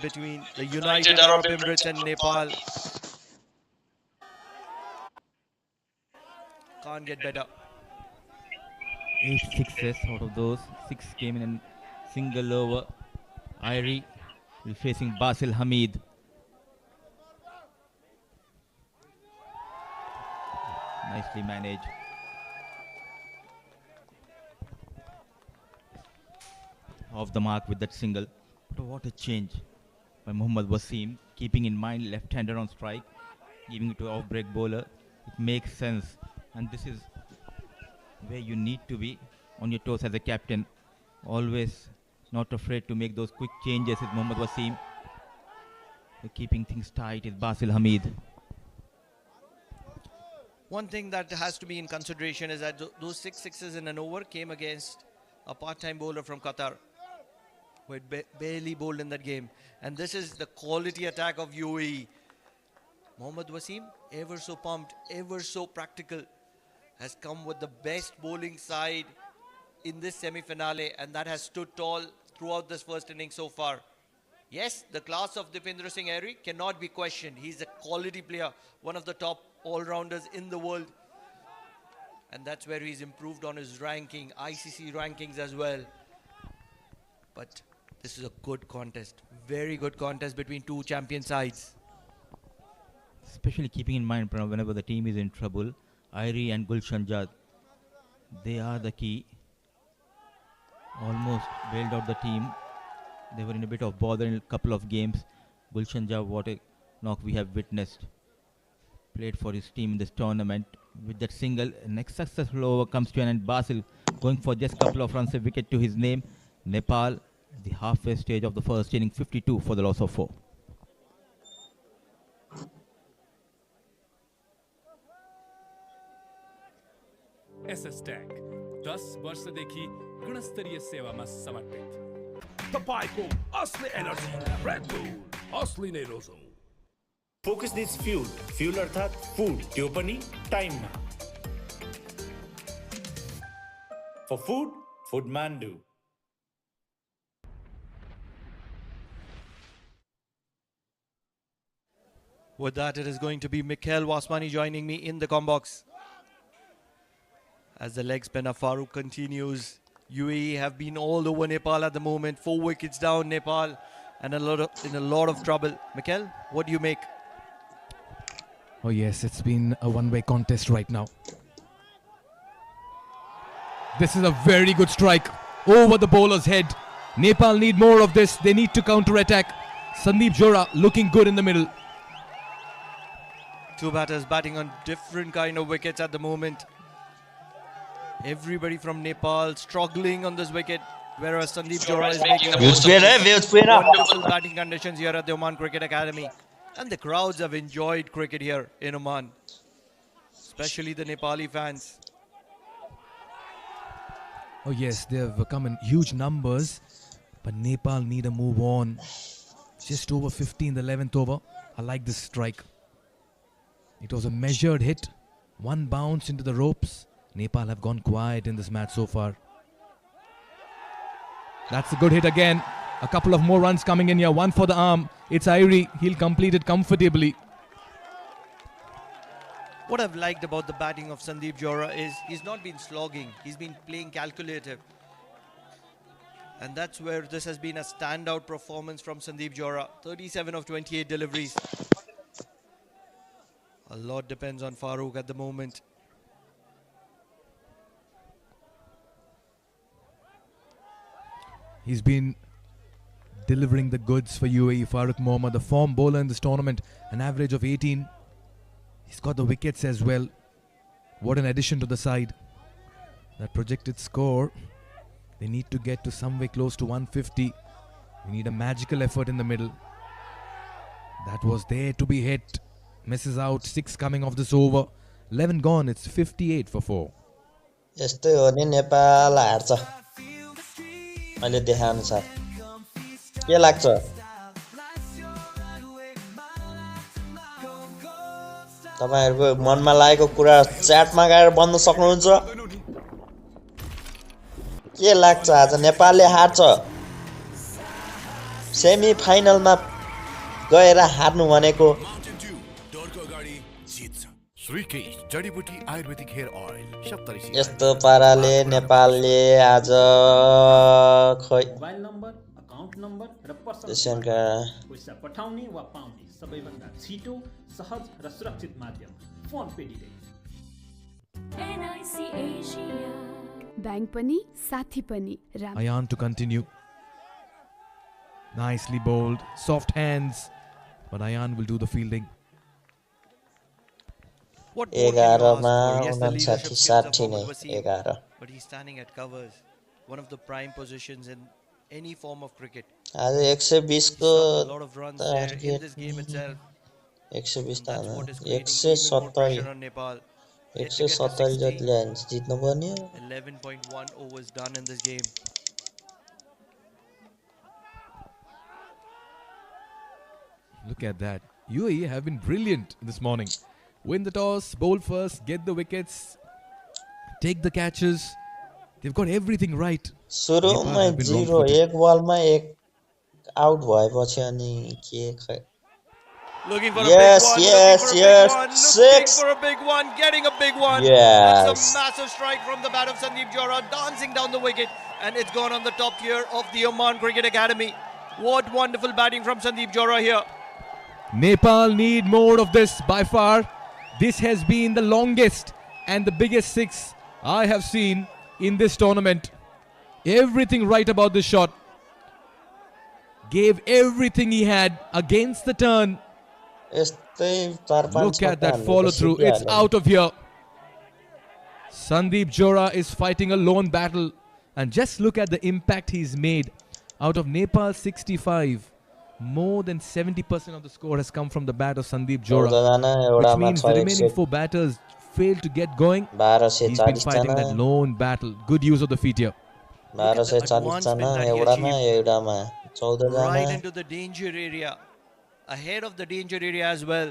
between the United Arab Emirates and Nepal. Can't get better. 8 sixes out of those. 6 came in a single over. Irie facing Basil Hamid. Nicely managed. Off the mark with that single. But what a change by Mohammad Wasim, keeping in mind left-hander on strike, giving it to off-break bowler. It makes sense, and this is where you need to be on your toes as a captain. Always not afraid to make those quick changes with Mohammad Wasim. Keeping things tight is Basil Hamid. One thing that has to be in consideration is that those 6 sixes in an over came against a part-time bowler from Qatar, who had barely bowled in that game. And this is the quality attack of UAE. Mohammad Wasim, ever so pumped, ever so practical, has come with the best bowling side in this semi-finale, and that has stood tall throughout this first inning so far. Yes, the class of Dipendra Singh Airy cannot be questioned. He's a quality player, one of the top all-rounders in the world. And that's where he's improved on his ranking, ICC rankings as well. But this is a good contest, very good contest between two champion sides. Especially keeping in mind whenever the team is in trouble, Irie and Gulshan Jad, they are the key. Almost bailed out the team. They were in a bit of bother in a couple of games. Gulshan Jad, what a knock we have witnessed. Played for his team in this tournament. With that single, next successful over comes to an end. Basil going for just a couple of runs, a wicket to his name. Nepal, the halfway stage of the first inning, 52 for the loss of 4. SS Tech 10 वर्षदेखि गुणस्तरीय सेवामा समर्पित तपाईको असली energy red bull असली नै रोजौ focus this fuel fuel अर्थात food त्यो पनि टाइममा फर food Mandu With that, it is going to be Mikhail Wasmani joining me in the combox. As the leg spinner Farooq continues, UAE have been all over Nepal at the moment. 4 wickets down, Nepal, and in a lot of trouble. Mikhail, what do you make? Oh yes, it's been a one-way contest right now. This is a very good strike over the bowler's head. Nepal need more of this. They need to counter-attack. Sandeep Johra looking good in the middle. Two batters batting on different kind of wickets at the moment. Everybody from Nepal struggling on this wicket, whereas Sandeep Johra is making the most of wonderful batting conditions here at the Oman Cricket Academy. And the crowds have enjoyed cricket here in Oman, especially the Nepali fans. Oh yes, they have come in huge numbers, but Nepal need a move on. Just over 50 in the 11th over. I like this strike. It was a measured hit. One bounce into the ropes. Nepal have gone quiet in this match so far. That's a good hit again. A couple of more runs coming in here. One for the arm. It's Irie. He'll complete it comfortably. What I've liked about the batting of Sandeep Johra is he's not been slogging. He's been playing calculative. And that's where this has been a standout performance from Sandeep Johra. 37 of 28 deliveries. A lot depends on Farooq at the moment. He's been delivering the goods for UAE. Farooq Mohammad, the form bowler in this tournament, an average of 18. He's got the wickets as well. What an addition to the side. That projected score, they need to get to somewhere close to 150. We need a magical effort in the middle. That was there to be hit. Misses out. 6 coming off this over. 11 gone. It's 58 for 4. यस्तै हो नि नेपाल हार्छ अहिले देखाए अनुसार के लाग्छ तपाईहरुको मनमा लागेको कुरा च्याटमा गएर भन्न सक्नुहुन्छ के लाग्छ आज नेपालले हार्छ सेमी फाइनलमा गएर हार्नु भनेको Mountain Dew, डरको अगाडि जित्छ। श्रीकेश जडीबुटी आयुर्वेदिक हेयर ऑयल 70 यस्तो पाराले नेपालले आज खै मोबाइल नम्बर अकाउन्ट नम्बर र पर्सनल देशका पैसा पठाउने वा पाउने सबैभन्दा छिटो सहज र सुरक्षित माध्यम फोन पे डिटेल NIC Asia बैंक पनि साथी पनि Ayan to continue. Nicely bowled, soft hands, but Ayan will do the fielding. What more can you ask 11 मा for? Yes, the leadership 59 skills of 60 Mohammad नै Wasim, 11 but he's standing at covers, one of the prime positions in any form of cricket. आज 120 He को stopped a lot of runs there in this game itself. 120 That's त what is creating even more 170 pressure on Nepal. Yet to get to 170 60, जति ल्यान्स जित्नु पर्ने 11.1 overs done in this game. Look at that. UAE have been brilliant this morning. Win the toss, bowl first, get the wickets, take the catches. They've got everything right. सुरुमै have been 0 wrong-footed. एक बलमा एक out भएपछि अनि के खै Looking for Yes, a big one, yes, looking for yes. a big one, Six. looking for a big one, getting a big one. Yes. That's a massive strike from the bat of Sandeep Johra, dancing down the wicket, and it's gone on the top tier of the Oman Cricket Academy. What wonderful batting from Sandeep Johra here. Nepal need more of this by far. This has been the longest and the biggest six I have seen in this tournament. Everything right about this shot. Gave everything he had against the turn. यस्तै 4-5 Look at that follow through. It's out of here. Sandeep Johra is fighting a lone battle. And just look at the impact he's made. Out of Nepal 65, more than 70% of the score has come from the bat of Sandeep Johra. Which means the remaining 4 batters failed to get going. He's been fighting that lone battle. Good use of the feet here. 1240 जना एउटामा 14 जना Right into the danger area. Ahead of the danger area as well.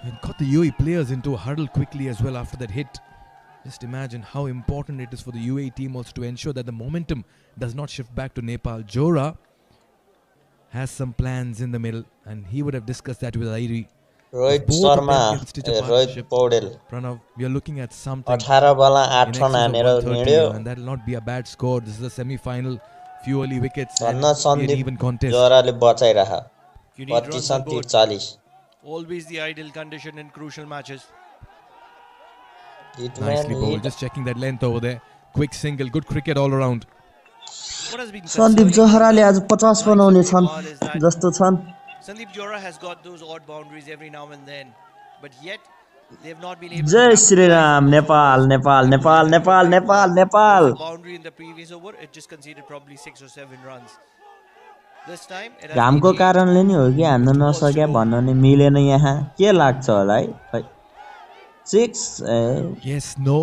And got the UAE players into a huddle quickly as well after that hit. Just imagine how important it is for the UAE team also to ensure that the momentum does not shift back to Nepal. Johra has some plans in the middle and he would have discussed that with Airi. Rohit Both of Sharma them can stitch a Rohit partnership. Paudel Pranav, we are looking at something 18 बलमा in 8 excess run of हानेर 130 हिँड्यो here, and that will not be a bad score. This is a semi-final, few early wickets and भन्न be an even Sandeep contest. जोराले बचाइरह You need runs 32 on board. 43 Always the ideal condition in crucial matches. Nicely bowled, just checking that length over there. Quick single, good cricket all around. What has been Sandeep concerning जोहराले आज 50 likes of बनाउने छन् Nepal is that जस्तो छन् Sandeep Johra has got those odd boundaries every now and then, but yet they have not been able जय to Shri Ram Nepal Nepal Nepal Nepal Nepal Nepal There was a boundary in the previous over. It just conceded probably 6 or 7 runs. This time it has घामको been eight. कारणले नि हो कि हान्न नसक्या भन्न नि मिलेन यहाँ के लाग्छ होला है खै 6 Yes, no.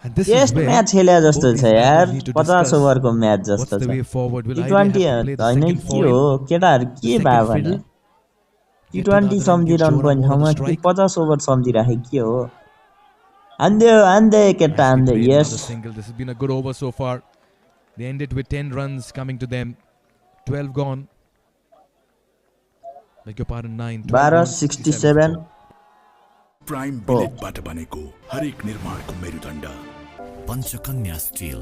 And this is test where match खेले जस्तो both छ these यार batters need to 50 discuss ओभरको म्याच what's जस्तो the छ way forward. Will T20 Airi have to play the होइन second के foil, हो केटाहरु के second भए fiddle, भने get to the T20 other end, give सम्झिरहनु Johra पर्ने more on ठाउँमा the कि strike. 50 ओभर सम्झिराखे के हो हान्दे केटा Nicely हान्दे played, yes another single. This has been a good over so far. They ended with 10 runs coming to them. 12 gone. Beg your pardon, 9. 12 12 gone, 67 prime बिलेटबाट बनेको हरेक निर्माणको मेरुदण्ड Panchakanya steel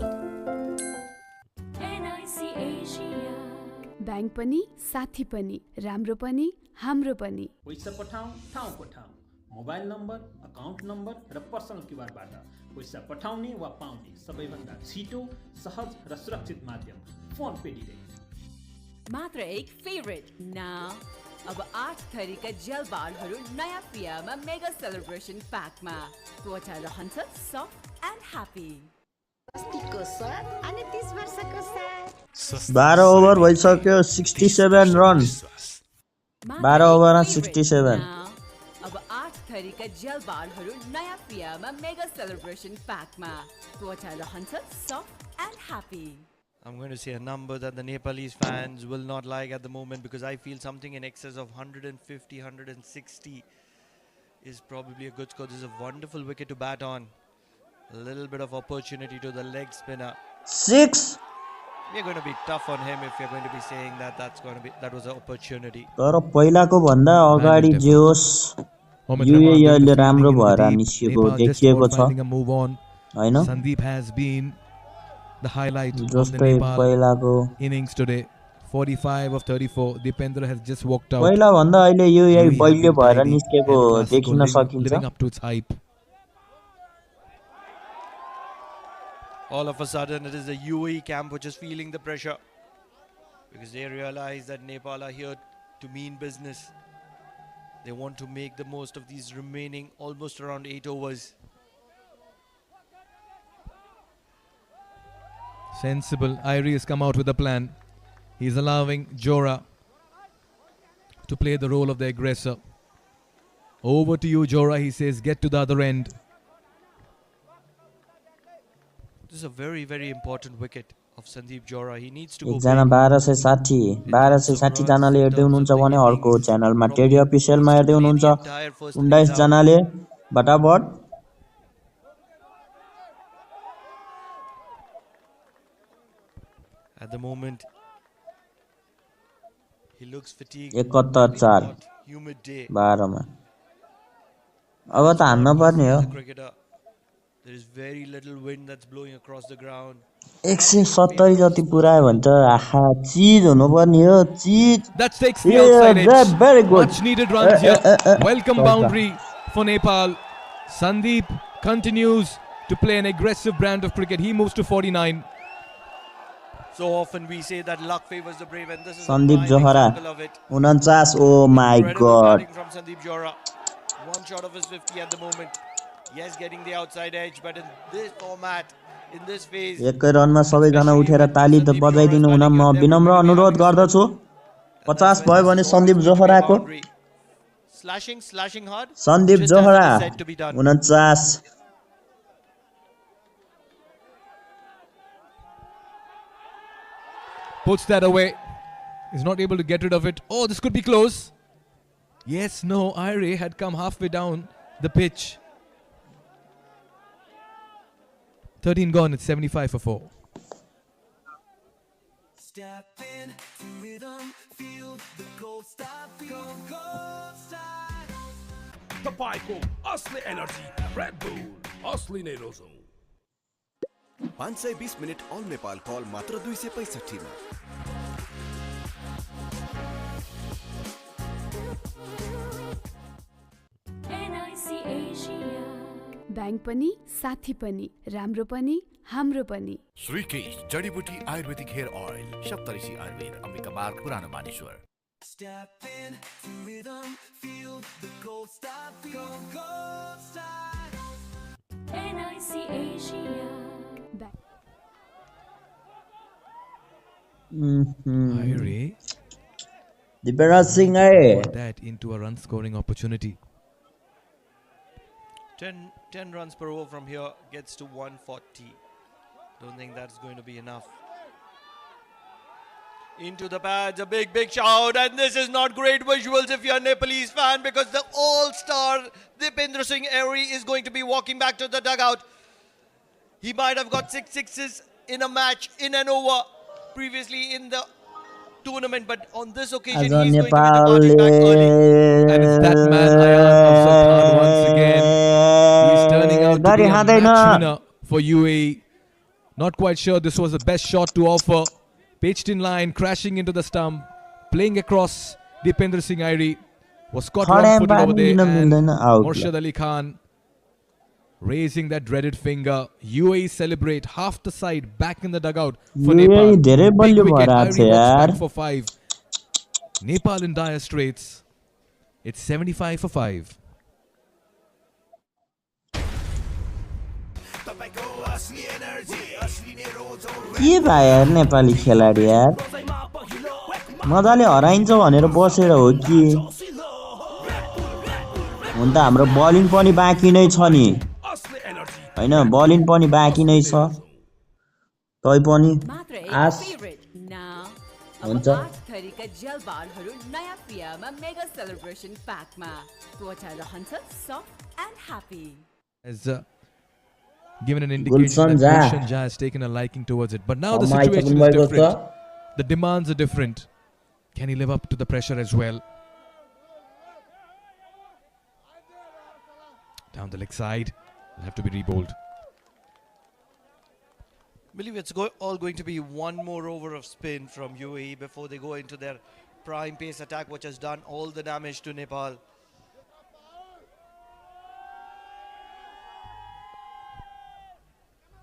NIC Asia bank पनि साथी पनि राम्रो पनि हाम्रो पनि पैसा पठाऊ ठाउँको ठाउँ मोबाइल नम्बर अकाउन्ट नम्बर र पर्सनल क्युआरबाट पैसा पठाउने वा पाउने सबैभन्दा छिटो सहज र सुरक्षित माध्यम फोन पे डिटेल मात्र एक फेभरेट ना अब 8 थरीका जेल बारहरू नयाँ पियामा मेगा सेलिब्रेसन प्याकमा त्वचा रहन्छ सफ्ट एन्ड ह्याप्पी 12 ओभर भइसक्यो 67 रन 12 ओभरमा 67 अब 8 थरीका जेल बारहरू नयाँ पियामा मेगा सेलिब्रेसन प्याकमा त्वचा रहन्छ soft end happy I'm going to say a number that the Nepalese fans will not like at the moment, because I feel something in excess of 150, 160 is probably a good score. This is a wonderful wicket to bat on. A little bit of opportunity to the leg spinner. 6 we're going to be tough on him if you're going to be saying that was an opportunity. तर पहिलाको भन्दा अगाडि जे होस् UAE अहिले राम्रो भएर निस्केको देखिएको छ हैन Sandeep has been the highlight of the जस्तै Nepal पहिलाको innings today. 45 of 34. Dipendra has just walked out. पहिला भन्दा अहिले युएई बलियो भएर निस्केको El Clasico देखिन सकिन्छ living up to its hype. All of a sudden, it is the UAE camp which is feeling the pressure because they realize that Nepal are here to mean business. They want to make the most of these remaining almost around 8 overs. Sensible. Irie has come out with a plan. He's allowing Jora to play the role of the aggressor. Over to you, Jora. He says, get to the other end. This is a very, very important wicket of Sandeep Jora. He needs to go एकजना 1260 जनाले हेर्दै हुनुहुन्छ भने अर्को च्यानलमा teddy अफिसियलमा हेर्दै हुनुहुन्छ 19 जनाले बटाबट At the moment, he looks fatigued. 71 Humid day. 12 मा अब त हान्न पर्ने हो There is very little wind that's blowing across the ground. 170 जति पुरायो भने त आहा चीज हुनु पर्ने हो चीज That takes the outside edge. Very good. Much needed runs here. Welcome boundary for Nepal. Sandeep continues to play an aggressive brand of cricket. He moves to 49. So often we say that luck favors the brave, and this is Sandeep a prime Johara example of it. 49 oh my Incredible god batting from Sandeep Johara. One shot of his 50 at the moment. Yes, getting the outside edge, but in this format, in this phase, एकै रनमा सबैजना उठेर ताली त बजाइदिनु हुन म विनम्र अनुरोध गर्दछु 50 भयो भने Sandeep जोहराको slashing hard. Sandeep Just as it Zohra is said to be done. 49 Puts that away. He's not able to get rid of it. Oh, this could be close. Yes, no. Irie had come halfway down the pitch. 13 gone. It's 75 for 4. Step in to rhythm, feel the gold star, feel gold star. तपाईको असली energy red bull असली नै रोजौं 520 minute अल नेपाल कल मात्र 265 मा bank पनि साथी पनि राम्रो पनि हाम्रो पनि श्रीकेश जडीबुटी आयुर्वेदिक हेयर ऑयल सप्तऋषि आयुर्वेद अम्बिका मार्ग पुरानो Maneshwar Step in to rhythm, feel the gold star, feel gold star. NIC Asia. Irie. Diperaj Singh Irie. That into a run scoring opportunity. 10 runs per over from here gets to 140. Don't think that's going to be enough. Into the pads, a big shout, and this is not great visuals if you're a Nepalese fan because the all-star Dipendra Singh Airi is going to be walking back to the dugout. He might have got 6 sixes in a match, in an over, previously in the tournament, but on this occasion he's going to be departing back early. And it's that man, Ayan Afzal Khan, once again. He's turning out to be a match winner for UAE. Not quite sure this was the best shot to offer. Pitched in line, crashing into the stump, playing across. Dipendra Singh Airi was caught one-footed over there, and Murshid Ali Khan raising that dreaded finger. UAE celebrate half the side back in the dugout for Nepal. Big wicket. Airi walks back for 5. Nepal in dire straits. It's 75 for 5. के भयो यार नेपाली खेलाडी यार मजाले हराइन्छ भनेर बसेर हो कि हुन त हाम्रो बलिङ पनि बाँकी नै छ नि हैन बलिङ पनि बाँकी नै छ तै पनि आस हुन्छ थरीका जेल बारहरू नयाँ पियामा मेगा सेलिब्रेसन प्याकमा त्वचा रहन्छ soft end happy As given an indication that Gulshan Jha has taken a liking towards it. But now the situation is different. The demands are different. Can he live up to the pressure as well? Down the leg side. Will have to be rebowled. I believe it's all going to be one more over of spin from UAE before they go into their prime pace attack, which has done all the damage to Nepal.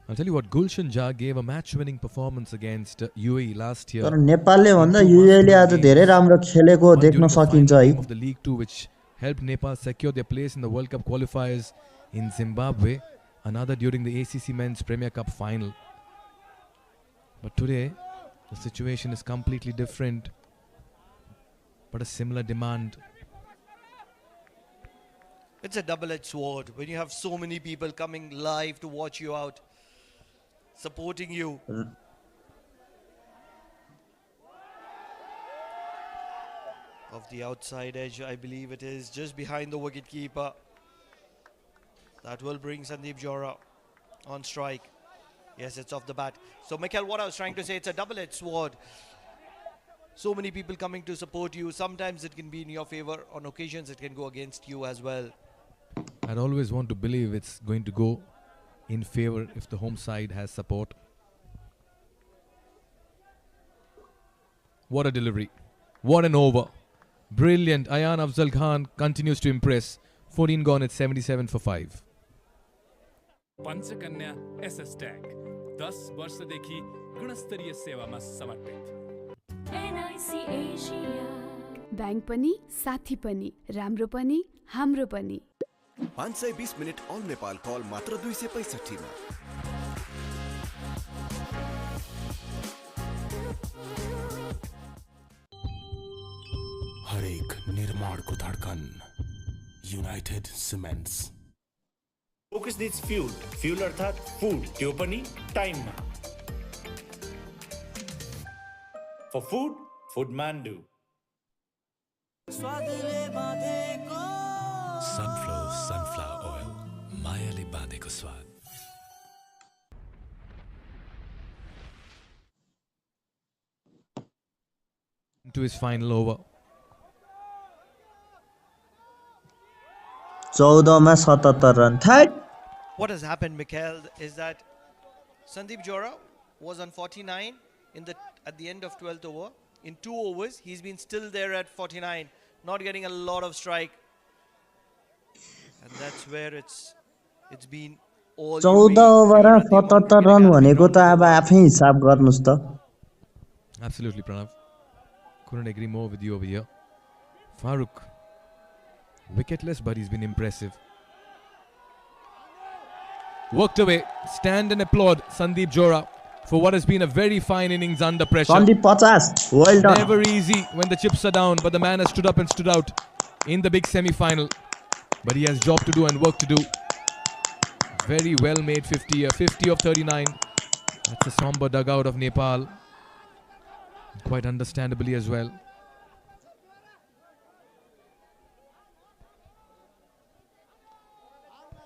I'll tell you what, Gulshan Jha gave a match-winning performance against UAE last year. तर नेपालले भन्दा युएले आज धेरै राम्रो खेलेको देख्न सकिन्छ है. Of the League 2, which helped Nepal secure their place in the World Cup qualifiers in Zimbabwe, another during the ACC Men's Premier Cup final. But today, the situation is completely different, but a similar demand. It's a double-edged sword when you have so many people coming live to watch you out, supporting you. Of the outside edge, I believe it is just behind the wicketkeeper. That will bring Sandeep Johra on strike. Yes, it's off the bat. So, Michael, what I was trying to say, it's a double-edged sword. So many people coming to support you. Sometimes it can be in your favor. On occasions, it can go against you as well. I'd always want to believe it's going to go in favor if the home side has support. What a delivery. What an over. Brilliant. Ayan Afzal Khan continues to impress. 14 gone at 77 for 5. Panchakanya SS Tag 10 वर्षदेखि गुणस्तरीय सेवामा समर्पित. NIC Asia. Bank पनि साथी पनि राम्रो पनि हाम्रो पनि. 520 मिनट अल नेपाल कल मात्र 265 मा. हरेक निर्माणको धडकन united cements. Focus needs fuel. Fuel अर्थात food. त्यो पनि टाइममा. For food, Foodmandu. Sunflower oil. मायाले बाँधेको स्वाद. To his final over. 14 मा 77 run. What has happened, Mikhail, is that Sandeep Johra was on 49 at the end of 12th over. In 2 overs, he's been still there at 49, not getting a lot of strike. And that's where it's been all 14 over 77 run भनेको त अब आफै हिसाब गर्नुस् त. Absolutely, Pranav. Couldn't agree more with you over here. Farooq, wicketless, but he's been impressive. Worked away. Stand and applaud Sandeep Johra for what has been a very fine innings under pressure. Sandeep 50. Well done. Never easy when the chips are down, but the man has stood up and stood out in the big semi-final. But he has job to do and work to do. Very well made 50, 50 of 39. That's a somber dugout of Nepal. Quite understandably as well.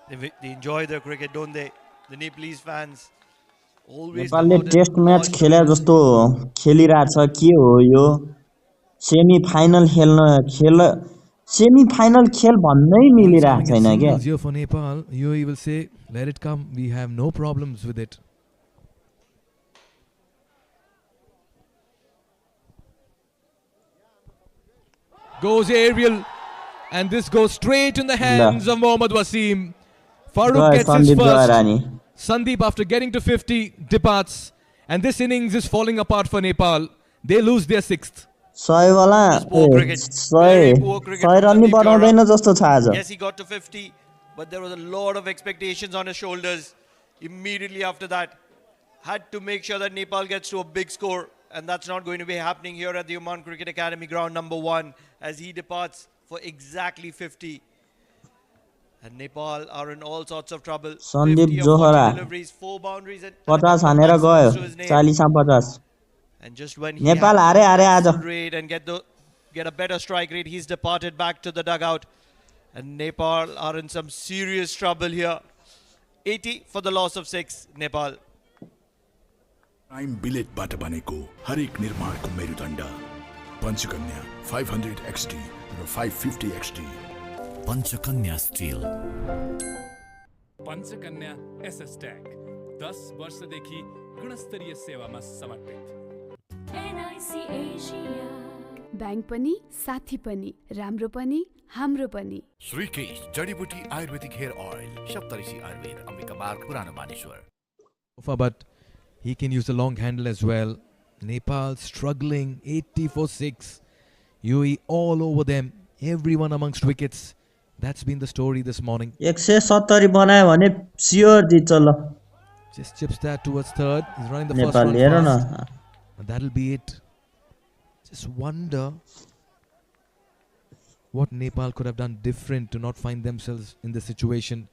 They enjoy their cricket, don't they? The Nepalese fans. Always नेपालले test match खेले जस्तो खेलिरहेछ. के हो यो semi final खेल भन्नै मिलिरहेको छैन के. Here for Nepal, UAE will say, let it come. We have no problems with it. Goes aerial, and this goes straight in the hands of Mohammad Wasim. Farooq gets his first. Sandeep, after getting to 50, departs. And this innings is falling apart for Nepal. They lose their 6th. 100 वाला 100 run नि बनाउँदैन जस्तो छ आज. Yes, he got to 50, but there was a lot of expectations on his shoulders. Immediately after that, had to make sure that Nepal gets to a big score, and that's not going to be happening here at the Oman Cricket Academy ground number 1 as he departs for exactly 50. And Nepal are in all sorts of trouble. Sandeep Johra 50 हानेर गयो. 40 मा 50. And just when Nepal हारे आज and get a better strike rate, he's departed back to the dugout. And Nepal are in some serious trouble here. 80 for the loss of 6, Nepal. Time बिलेटबाट बनेको हरेक निर्माणको मेरुदण्ड पञ्चकन्या 500 XT र 550 XT Panchakanya steel Panchakanya SS tank 10 वर्षदेखि गुणस्तरीय सेवामा समर्पित NIC Asia ब्याङ्क पनि साथी पनि राम्रो पनि हाम्रो पनि श्रीकेश जडीबुटी आयुर्वेदिक हेयर ऑयल सप्तऋषि आयुर्वेद अम्बिका मार्ग पुरानो Maneshwar but he can use the long handle as well. Nepal struggling, 80 for 6. UAE all over them, everyone amongst wickets. That's been the story this morning. 170 बनायो भने स्योर जित्छ ल Just chips that towards third. He's running the Nepal first one हेर न fast. And that'll be it. Just wonder what Nepal could have done different to not find themselves in this situation.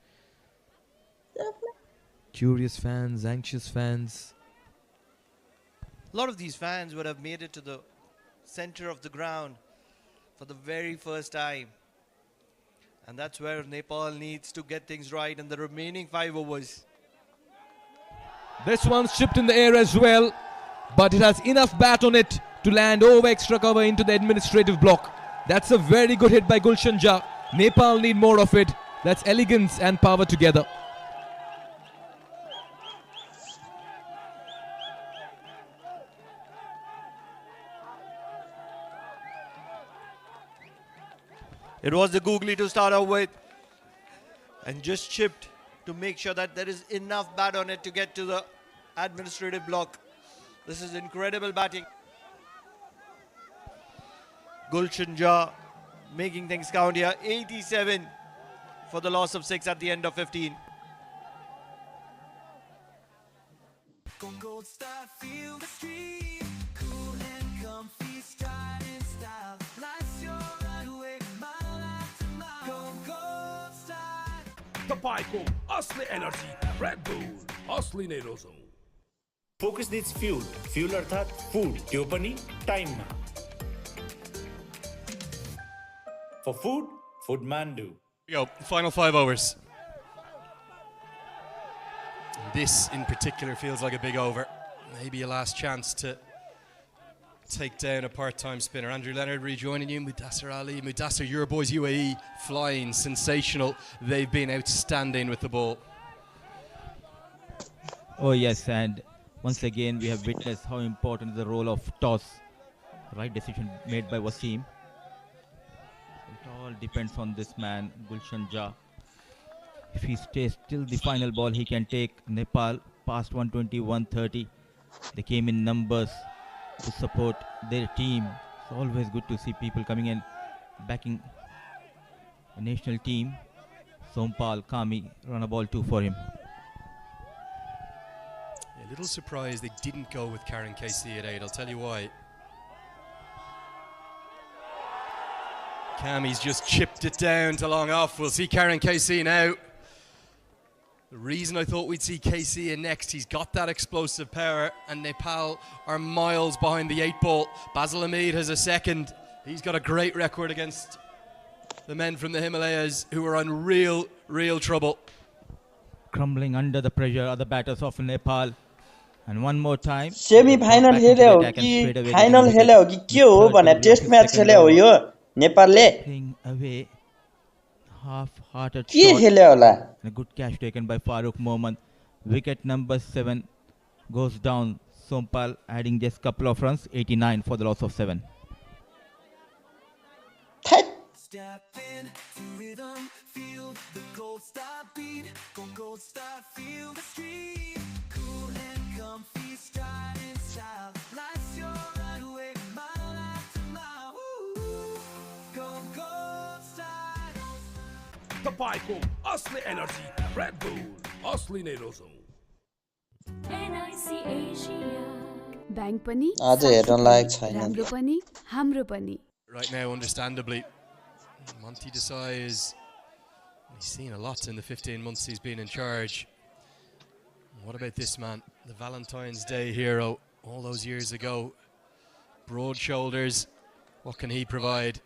Curious fans, anxious fans. A lot of these fans would have made it to the center of the ground for the very first time. And that's where Nepal needs to get things right in the remaining 5 overs. This one's chipped in the air as well, but it has enough bat on it to land over extra cover into the administrative block. That's a very good hit by Gulshan Jha. Nepal need more of it. That's elegance and power together. It was the googly to start off with and just chipped to make sure that there is enough bat on it to get to the administrative block. This is incredible batting. Gulshan Jha making things count here. 87 for the loss of 6 at the end of 15. Gold star, feel the stream. Cool and comfy, stride in style. Life's your runway, mile after mile. Gold star. तपाईको असली energy red bull असली नै रोजौं focus needs fuel fuel अर्थात् food त्यो पनि टाइममा For food, Foodman do. Yo, final 5 overs. This in particular feels like a big over. Maybe a last chance to take down a part-time spinner. Andrew Leonard rejoining you. Mudassir Ali. Mudassir, your boys UAE flying sensational. They've been outstanding with the ball. Oh yes, and once again we have witnessed how important is the role of toss. Right decision made by Wasim. It all depends on this man, Gulshan Jha. If he stays till the final ball, he can take Nepal past 120, 130. They came in numbers to support their team. It's always good to see people coming in, backing a national team. Sompal, Kami, run a ball 2 for him. A little surprised they didn't go with Karen KC at 8. I'll tell you why. Kami's just chipped it down to long off. We'll see Karen KC now. The reason I thought we'd see KC in next, he's got that explosive power, and Nepal are miles behind the 8 ball. Basil Hamid has a second. He's got a great record against the men from the Himalayas who are in real trouble. Crumbling under the pressure are the batters of Nepal. And one more time. Semi-final खेल्यो हो कि final खेल्यो हो कि के हो भने test match खेल्यो हो यो नेपालले away half-hearted के shot. खेल्यो होला And a good catch taken by Farooq Mohammad. Wicket number 7 goes down. Sompal adding just couple of runs, 89 for the loss of 7. Step in to rhythm, feel the gold star beat. Go gold star, feel the stream. Cool and comfy, stride in style. Life's your runway, mile after mile. Woo! Go gold star. तपाईको असली energy red bull असली नै रोजौं NIC Asia bank पनि आज हेर्न लायक छैन राम्रो पनि हाम्रो पनि Right now, understandably, Monty Desai he's seen a lot in the 15 months he's been in charge. What about this man, the Valentine's Day hero, all those years ago? Broad shoulders, what can he provide?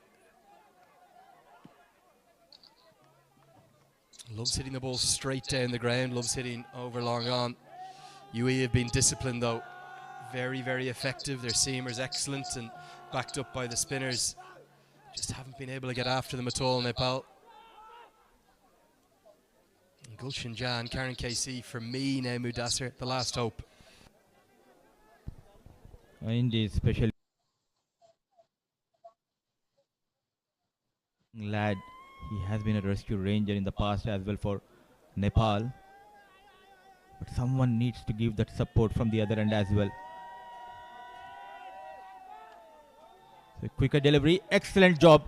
Loves hitting the ball straight down the ground, loves hitting over long on. UAE have been disciplined though. Very, very effective. Their seamers excellent and backed up by the spinners. Just haven't been able to get after them at all, Nepal. And Gulshan Jan, Karen KC, for me now, Mudassar, the last hope. Indeed, especially lad, he has been a rescue ranger in the past as well for Nepal. But someone needs to give that support from the other end as well. So quicker delivery, excellent job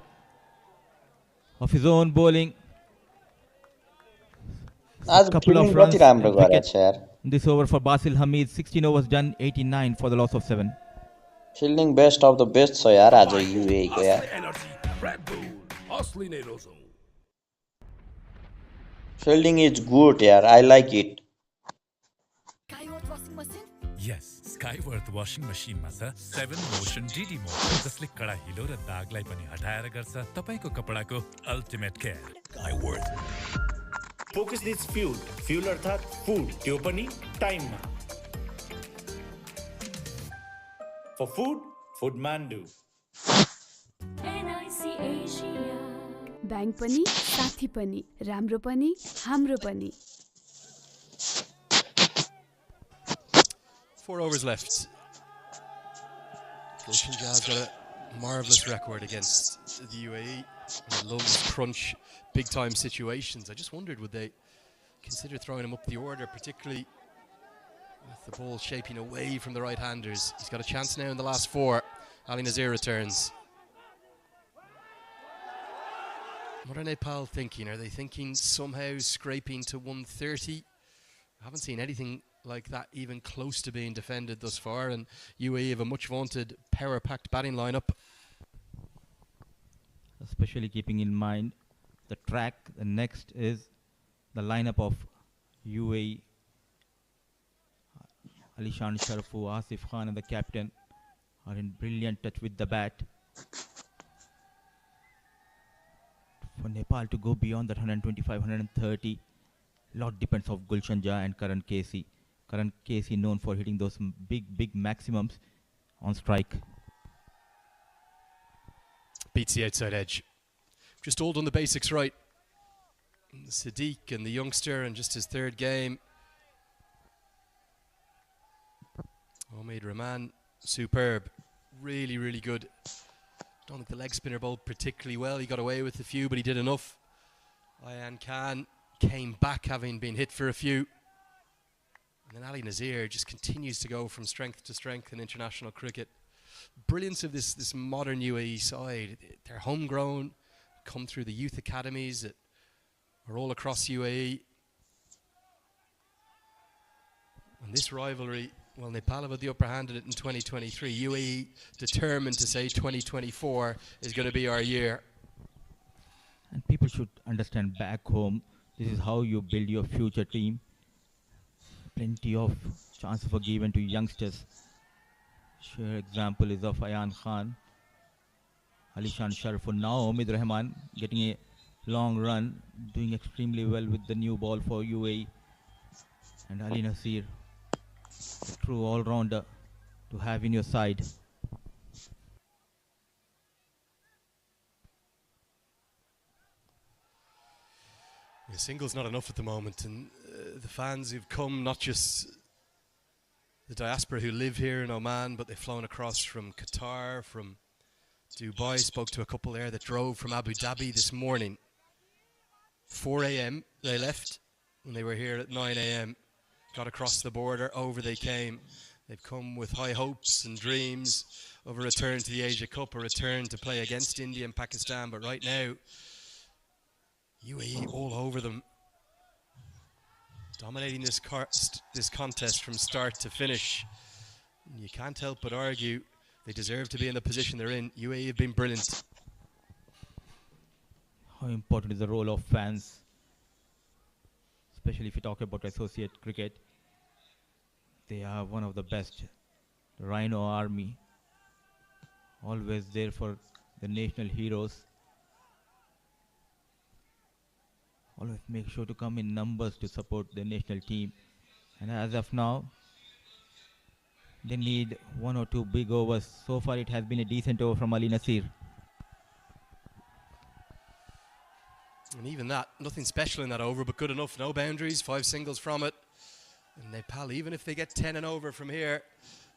of his own bowling. आज fielding कति राम्रो गरेछ यार. This over for Basil Hamid, 16 overs done, 89 for the loss of 7. Fielding best of the best छ यार आज UAE को यार. Fielding is good यार. I like it. Yes, Skyworth washing machine मा छ 7 motion DD mode जसले कडा हिलो र दागलाई पनि हटाएर गर्छ तपाईको कपडाको ultimate care. Skyworth. Focus needs fuel. Fuel अर्थात food. त्यो पनि time मा. For food, Foodmandu. NIC Asia. Bank पनि साथी पनि राम्रो पनि हाम्रो पनि. 4 overs left. Gulshan Jan's got a marvellous record against the UAE. He loves crunch, big-time situations. I just wondered, would they consider throwing him up the order, particularly with the ball shaping away from the right-handers. He's got a chance now in the last 4. Ali Nazir returns. What are Nepal thinking? Are they thinking somehow scraping to 130? I haven't seen anything like that even close to being defended thus far, and UAE have a much vaunted power-packed batting lineup. Especially keeping in mind the track, the next is the lineup of UAE. Alishan Sharafu, Asif Khan and the captain are in brilliant touch with the bat. For Nepal to go beyond that 125, 130, lot depends of Gulshan Jah and Karan KC. Karan KC known for hitting those big maximums on strike. Beats the outside edge. Just all done the basics right. Sadiq and the youngster, and just his third game. Omid Rahman, superb. Really, really good. Don't think the leg spinner bowled particularly well. He got away with a few, but he did enough. Ayan Khan came back having been hit for a few. And then Ali Nazir just continues to go from strength to strength in international cricket. Brilliance of this modern UAE side. They're homegrown, come through the youth academies that are all across UAE. And this rivalry, well, Nepal have had the upper hand in it in 2023. UAE determined to say 2024 is going to be our year. And people should understand back home, this is how you build your future team. Plenty of chances for given to youngsters. Sure example is of Ayan Khan, Alishan Sharaf, now Omid Rahman getting a long run, doing extremely well with the new ball for UAE. And Ali Nasir, a true all-rounder to have in your side. Yeah, single's not enough at the moment, and the fans who've come, not just the diaspora who live here in Oman, but they've flown across from Qatar, from Dubai. Spoke to a couple there that drove from Abu Dhabi this morning. 4 a.m. they left, and they were here at 9 a.m. Got across the border, over they came. They've come with high hopes and dreams of a return to the Asia Cup, a return to play against India and Pakistan. But right now, UAE all over them, dominating this contest from start to finish. And you can't help but argue they deserve to be in the position they're in. UAE have been brilliant. How important is the role of fans, especially if you talk about associate cricket. They are one of the best. The Rhino Army, always there for the national heroes. always make sure to come in numbers to support the national team. And as of now, they need 1 or 2 big overs. So far it has been a decent over from Ali Nasir. And even that, nothing special in that over, but good enough. No boundaries, 5 singles from it. And Nepal, even if they get 10 and over from here,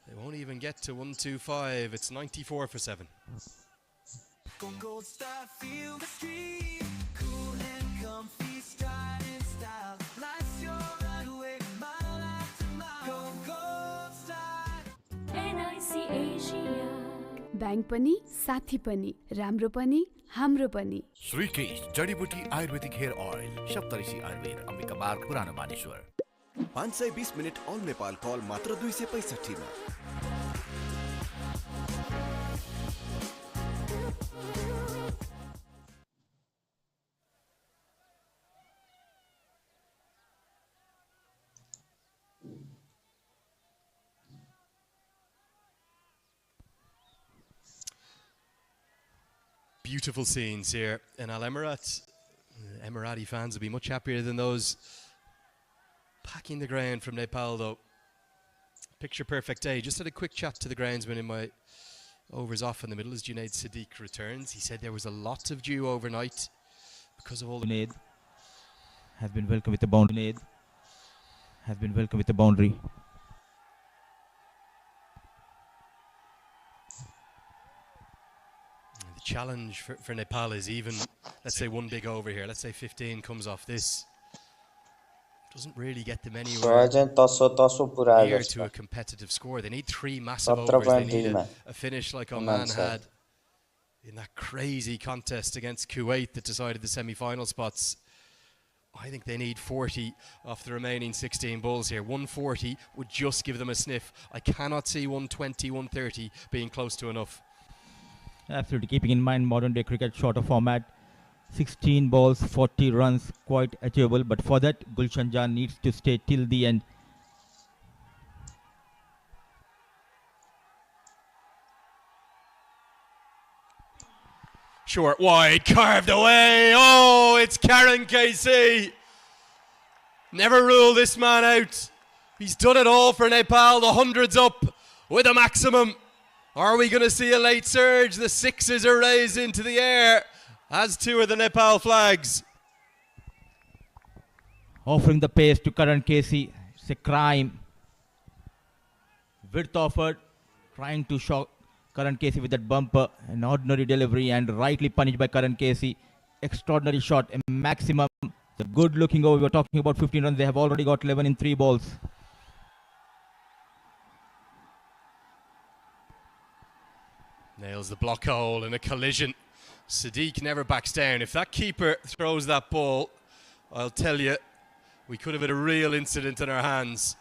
they won't even get to 125. It's 94 for 7. Gold star, feel the street. Cool and comfy, stride in style. Life's your runway, mile after mile. Gold star. NIC Asia. Bank पनि साथी पनि राम्रो पनि हाम्रो पनि श्रीकेश जडीबुटी Ayurvedic hair oil सप्तऋषि आयुर्वेद अम्बिका मार्ग पुरानो Maneshwar 520 minute all Nepal call मात्र 265 मा Beautiful scenes here in Al Emirat. Emirati fans will be much happier than those packing the ground from Nepal, though. Picture perfect day. Just had a quick chat to the groundsman in my overs off in the middle as Junaid Siddiq returns. He said there was a lot of dew overnight because of all the... Junaid has been welcomed with the boundary. Junaid has been welcomed with the boundary. Challenge for Nepal is even, let's say, one big over here. Let's say 15 comes off this. Doesn't really get them anywhere near to a competitive score. They need 3 massive overs. They need a finish like Oman had in that crazy contest against Kuwait that decided the semi-final spots. I think they need 40 off the remaining 16 balls here. 140 would just give them a sniff. I cannot see 120, 130 being close to enough. Absolutely, keeping in mind modern day cricket shorter format, 16 balls, 40 runs, quite achievable. But for that, Gulshan Jan needs to stay till the end. Short wide, carved away. Oh, it's Karen KC. Never rule this man out. He's done it all for Nepal. The 100's up with a maximum. Are we going to see a late surge? The 6s are raised into the air as 2 of the Nepal flags. Offering the pace to Karan Casey. It's a crime. Width offered. Trying to shock Karan Casey with that bumper. An ordinary delivery and rightly punished by Karan Casey. Extraordinary shot. A maximum. It's a good looking over. We were talking about 15 runs. They have already got 11 in 3 balls. Nails the block hole in a collision. Siddiq never backs down. If that keeper throws that ball, I'll tell you, we could have had a real incident in our hands.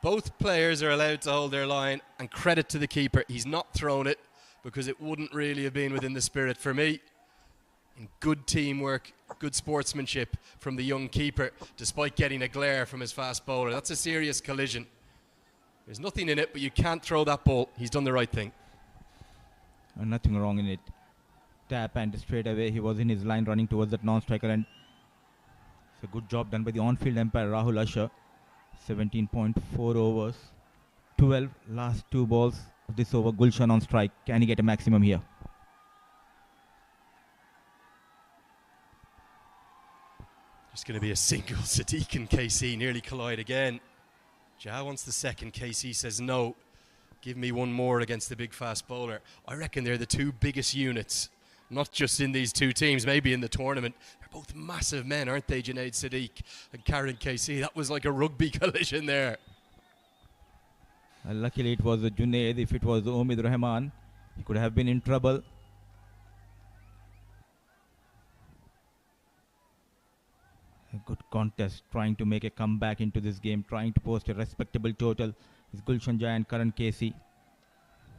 Both players are allowed to hold their line, and credit to the keeper. He's not thrown it because it wouldn't really have been within the spirit for me. And good teamwork, good sportsmanship from the young keeper, despite getting a glare from his fast bowler. That's a serious collision. There's nothing in it, but you can't throw that ball. He's done the right thing. Nothing wrong in it. Tap and straight away he was in his line running towards that non-striker, and it's a good job done by the on-field umpire Rahul Usher. 17.4 overs, 12 last 2 balls of this over. Gulshan on strike. Can he get a maximum here? Just going to be a single. Siddiq and KC nearly collide again. Jah wants the second. KC says no. Give me one more against the big fast bowler. I reckon they're the 2 biggest units, not just in these 2 teams, maybe in the tournament. They're both massive men, aren't they, Junaid Siddiq and Karen KC? That was like a rugby collision there. Luckily it was Junaid. If it was Omid Rahman, he could have been in trouble. A good contest, trying to make a comeback into this game, trying to post a respectable total. Is Gulshan Jai and Karan Casey.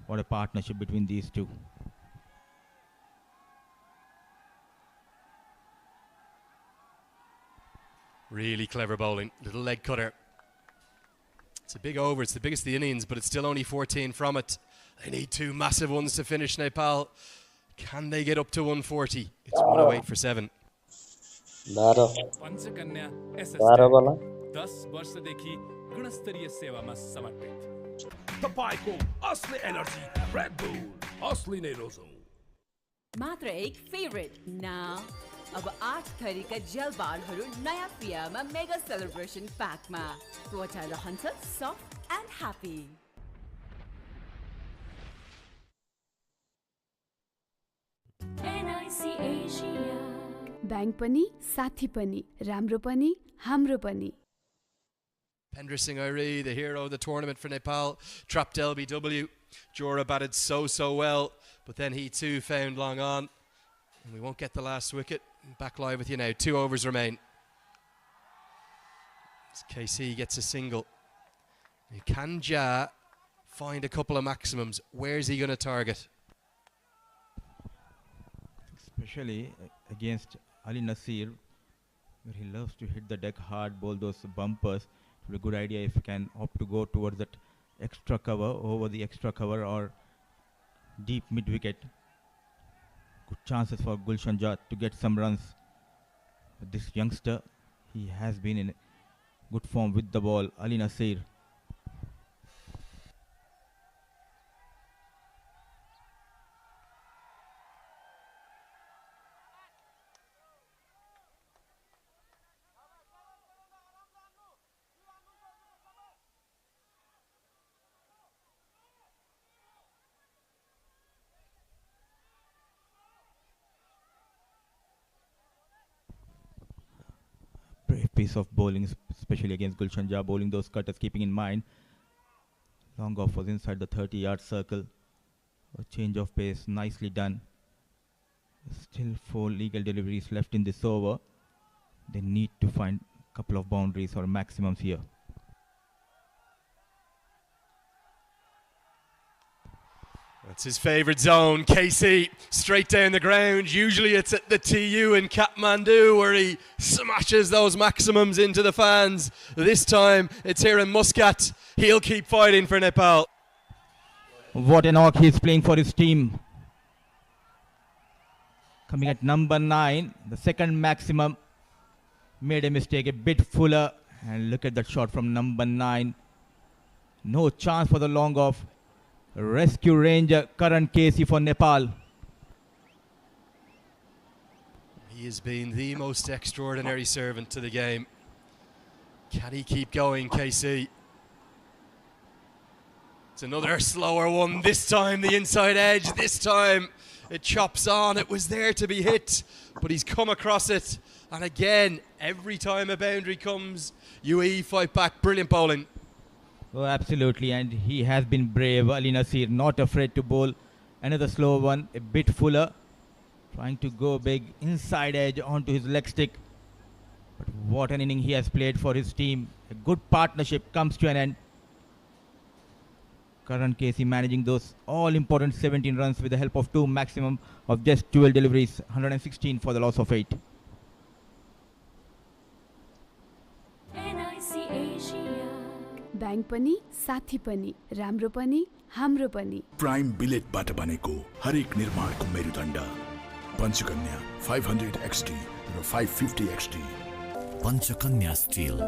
What a partnership between these 2. Really clever bowling. Little leg cutter. It's a big over. It's the biggest of the innings, but it's still only 14 from it. They need 2 massive ones to finish Nepal. Can they get up to 140? It's 108 for 7. Panchakanya SS 12 tank बोला 10 वर्षदेखि गुणस्तरीय सेवामा समर्पित तपाईँको असली energy red bull असली नै रोजौँ मात्र एक फेभरेट नाउ अब 8 थरीका जेल बारहरू नयाँ पियामा मेगा सेलिब्रेसन प्याकमा त्वचा रहन्छ soft end happy NIC Asia bank पनि साथी पनि राम्रो पनि हाम्रो पनि Pendra Singh Airi, the hero of the tournament for Nepal, trapped LBW. Jora batted so well, but then he too found long on. And we won't get the last wicket. Back live with you now. 2 overs remain. As KC gets a single. Can Ja find a couple of maximums? Where's he going to target? Especially against Ali Nasir, where he loves to hit the deck hard, bowl those bumpers. It would be a good idea if he can opt to go towards that extra cover, over the extra cover or deep mid wicket. Good chances for Gulshan Jat to get some runs. But this youngster, he has been in good form with the ball. Ali Nasir. Brave piece of bowling, especially against Gulshan Jah, bowling those cutters, keeping in mind long off was inside the 30-yard circle. A change of pace, nicely done. Still 4 legal deliveries left in this over. They need to find a couple of boundaries or maximums here. That's his favourite zone. KC straight down the ground. Usually it's at the TU in Kathmandu where he smashes those maximums into the fans. This time it's here in Muscat. He'll keep fighting for Nepal. What a knock he's playing for his team. Coming at number 9, the second maximum. Made a mistake, a bit fuller. And look at that shot from number 9. No chance for the long off. Rescue ranger Karan Casey for Nepal. He has been the most extraordinary servant to the game. Can he keep going, KC? It's another slower one. This time the inside edge. This time it chops on. It was there to be hit, but he's come across it. And again, every time a boundary comes, UAE fight back. Brilliant bowling. Oh, absolutely, and he has been brave. Ali Nasir not afraid to bowl another slow one, a bit fuller, trying to go big inside edge onto his leg stick. But what an inning he has played for his team. A good partnership comes to an end. Karan Casey managing those all-important 17 runs with the help of 2 maximum of just 12 deliveries, 116 for the loss of 8. NIC Asia bank पनि साथी पनि राम्रो पनि हाम्रो पनि prime बिलेटबाट बनेको हरेक निर्माणको मेरुदण्ड पञ्चकन्या 500 XT र 550 XT पञ्चकन्या स्टिल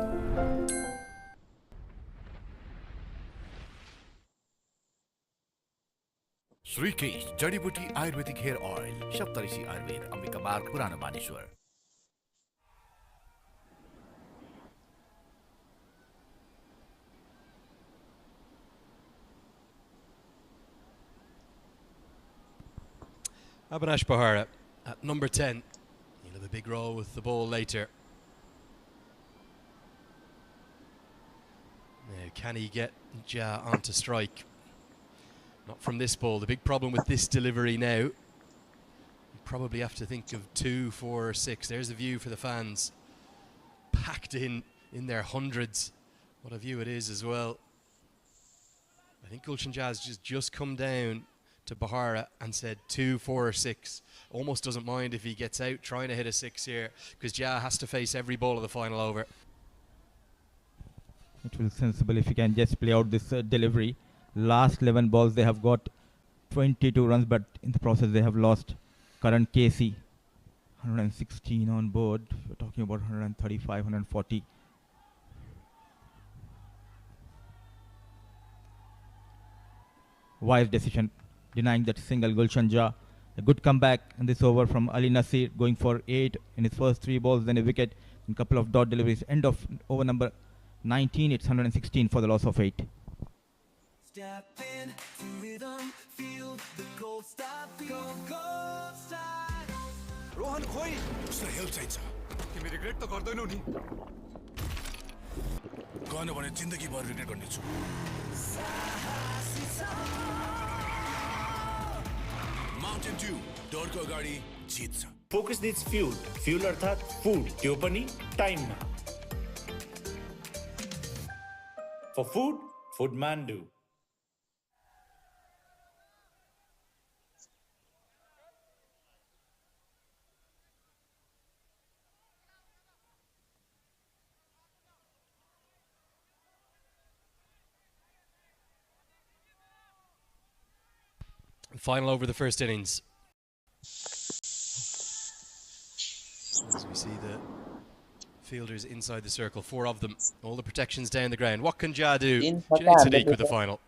श्रीकेश जडीबुटी आयुर्वेदिक हेयर ऑयल सप्तऋषि आयुर्वेद अम्बिका मार्ग पुरानो Baneshwar Abhinash Bahara at number 10. He'll have a big role with the ball later. Now, can he get Ja onto strike? Not from this ball. The big problem with this delivery now, you probably have to think of 2, 4, or 6. There's a view for the fans. Packed in their hundreds. What a view it is as well. I think Gulshan Jazz just come down to Bahara and said 2, 4 or 6. Almost doesn't mind if he gets out trying to hit a 6 here because Ja has to face every ball of the final over. It will be sensible if he can just play out this delivery. Last 11 balls they have got 22 runs, but in the process they have lost Karan Casey. 116 on board. We're talking about 135, 140. Wise decision, denying that single. Gulshan Jah, a good comeback in this over from Ali Nasir, going for 8 in his first 3 balls, then a wicket and couple of dot deliveries. End of over number 19. It's 116 for the loss of 8. Step in to rhythm, feel the gold star beat. Gold star. Rohan खोइ उसलाई help चाहिन्छ तिमी regret त गर्दैनौ नि गर्न भने जिन्दगीभर regret गर्नेछु माउन्टेन ड्यू डरको अगाडि जित्छ फोकस निड्स फ्यूल फ्यूल अर्थात् फूड त्यो पनि टाइममा for food food man do Final over the first innings. As we see the fielders inside the circle, 4 of them, all the protections down the ground. What can Jah do? Junaid Sadiq with the final.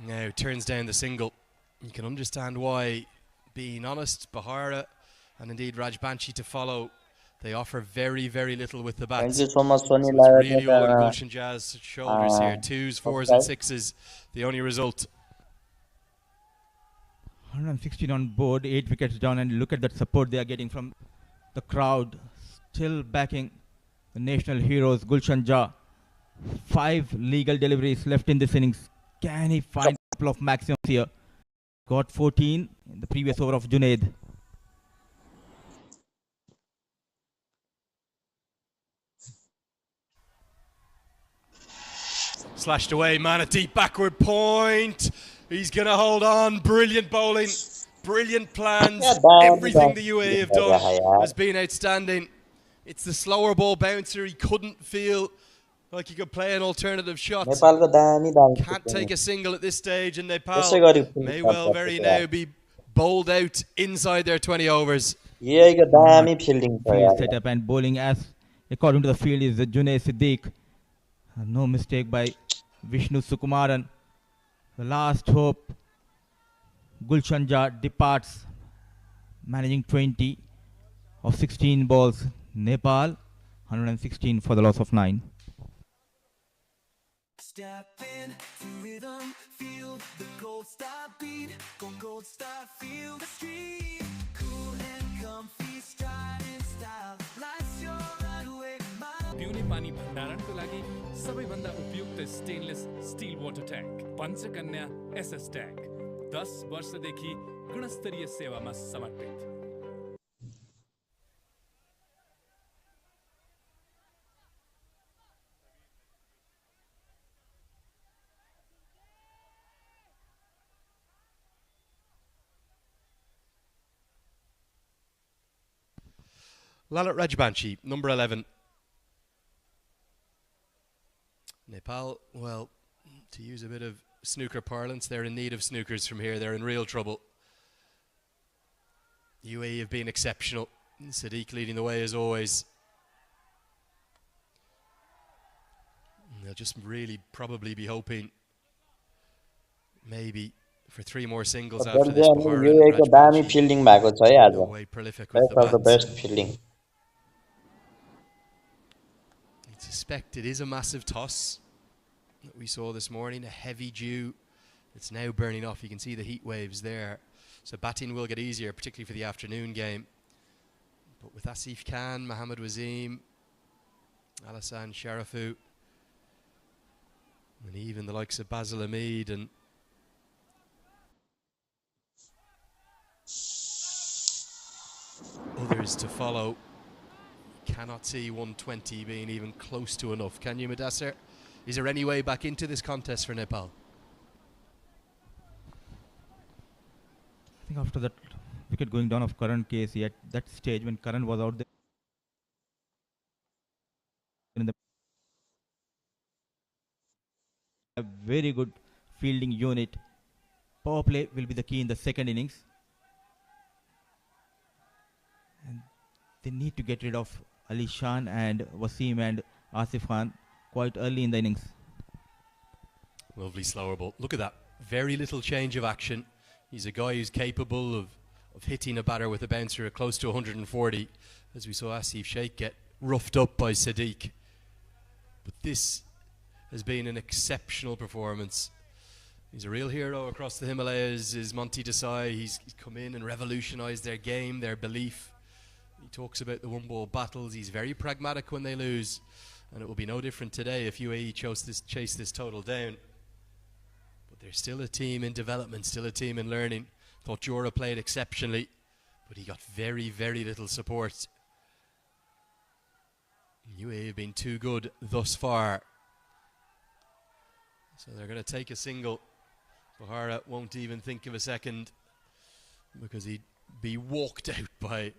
Now turns down the single. You can understand why, being honest, Bahara and indeed Raj Banshi to follow, they offer very, very little with the bats. Thank you so much, Sony. So it's really all on Gulshan Jah's shoulders here. 2s, 4s and 6s, the only result. 116 on board, 8 wickets down, and look at that support they are getting from the crowd. Still backing the national heroes, Gulshan Jah. 5 legal deliveries left in this innings. Can he find a couple of maximums here? Got 14 in the previous over of Junaid. Slashed away, man, a deep backward point. He's going to hold on. Brilliant bowling, brilliant plans. Everything the UAE have done has been outstanding. It's the slower ball bouncer. He couldn't feel like he could play an alternative shot. Can't take a single at this stage, and Nepal may well very now be bowled out inside their 20 overs. Field setup and bowling as according to the field is Junaid Siddiq. No mistake by Vishnu Sukumaran. The last hope. Gulshan Jah departs, managing 20 of 16 balls. Nepal 116 for the loss of 9. Step in to rhythm, feel the gold star beat. Gold star, feel the street. Cool and comfy, stride in style. Life's your runway. पिउने पानी भण्डारणको लागि सबैभन्दा उपयुक्त stainless steel water tank Panchakanya SS tank 10 वर्षदेखि गुणस्तरीय सेवामा समर्पित Lalit Rajbanshi, number 11. Nepal, well, to use a bit of snooker parlance, they're in need of snookers from here. They're in real trouble. UAE have been exceptional. Sadiq leading the way as always. And they'll just really probably be hoping maybe for 3 more singles after this. No way prolific with the bats. I suspect it is a massive toss that we saw this morning, a heavy dew. It's now burning off. You can see the heat waves there. So batting will get easier, particularly for the afternoon game. But with Asif Khan, Mohammad Wazeem, Alassane Sharafu, and even the likes of Basil Hamid and others to follow, cannot see 120 being even close to enough. Can you, Mudassir? Is there any way back into this contest for Nepal? I think after that wicket going down of Karan Casey at that stage when Karan was out there in the a very good fielding unit. Power play will be the key in the second innings. they need to get rid of Ali Shan and Wasim and Asif Khan quite early in the innings. Lovely slower ball. Look at that. Very little change of action. He's a guy who's capable of hitting a batter with a bouncer at close to 140, as we saw Asif Sheikh get roughed up by Sadiq. But this has been an exceptional performance. He's a real hero across the Himalayas, is Monty Desai. He's come in and revolutionised their game, their belief. He talks about the one-ball battles. He's very pragmatic when they lose. And it will be no different today if UAE chase this total down. But they're still a team in development, still a team in learning. Thought Jura played exceptionally, but he got very, very little support. UAE have been too good thus far. So they're going to take a single. Bahara won't even think of a second because he'd be walked out by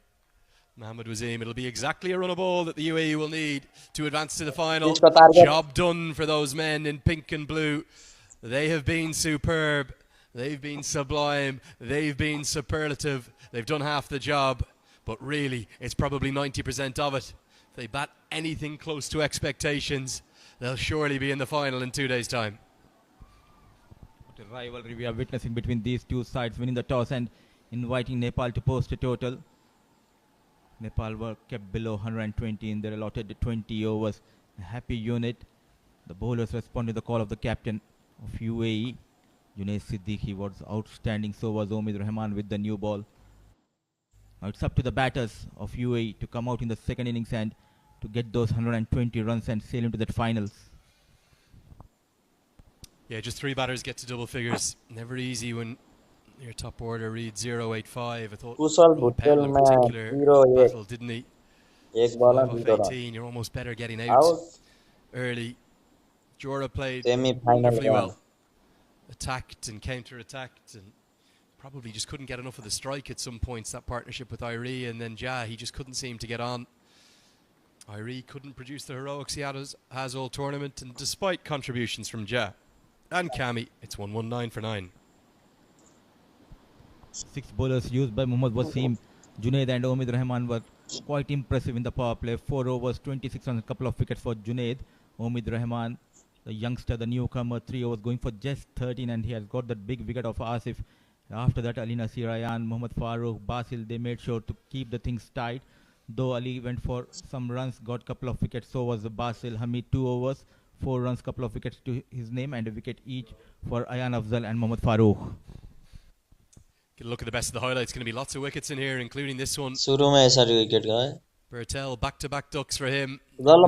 Mohammad Wasim. It'll be exactly a run of ball that the UAE will need to advance to the final. Job done for those men in pink and blue. They have been superb. They've been sublime. They've been superlative. They've done half the job. But really, it's probably 90% of it. If they bat anything close to expectations, they'll surely be in the final in 2 days' time. What a rivalry we are witnessing between these two sides, winning the toss and inviting Nepal to post a total. Nepal were kept below 120 in their allotted 20 overs. A happy unit. The bowlers responded to the call of the captain of UAE. Junaid Siddiqui was outstanding, so was Omid Rahman with the new ball. Now it's up to the batters of UAE to come out in the second innings and to get those 120 runs and sail into that finals. Yeah, just 3 batters get to double figures. Never easy when your top order reads 0-8-5. I thought Patel in particular battle, didn't he? 5 off 18. You're almost better getting out early. Jura played wonderfully well. Attacked and counter-attacked and probably just couldn't get enough of the strike at some points, that partnership with Irie, and then Ja, he just couldn't seem to get on. Irie couldn't produce the heroics he has all tournament, and despite contributions from Ja and Kami, it's 119 for 9. 6 bowlers used by Mohammad Wasim. Junaid and Omid Rahman were quite impressive in the power play. 4 overs, 26 runs, a couple of wickets for Junaid. Omid Rahman, the youngster, the newcomer, 3 overs going for just 13, and he has got that big wicket of Asif. After that, Ali Nasir, Ayan, Mohammad Farooq, Basil, they made sure to keep the things tight. Though Ali went for some runs, got a couple of wickets, so was Basil. Hamid, 2 overs, 4 runs, couple of wickets to his name, and a wicket each for Ayan Afzal and Mohammad Farooq. Get a look at the best of the highlights. Going to be lots of wickets in here, including this one. Bertel, back-to-back ducks for him. He felt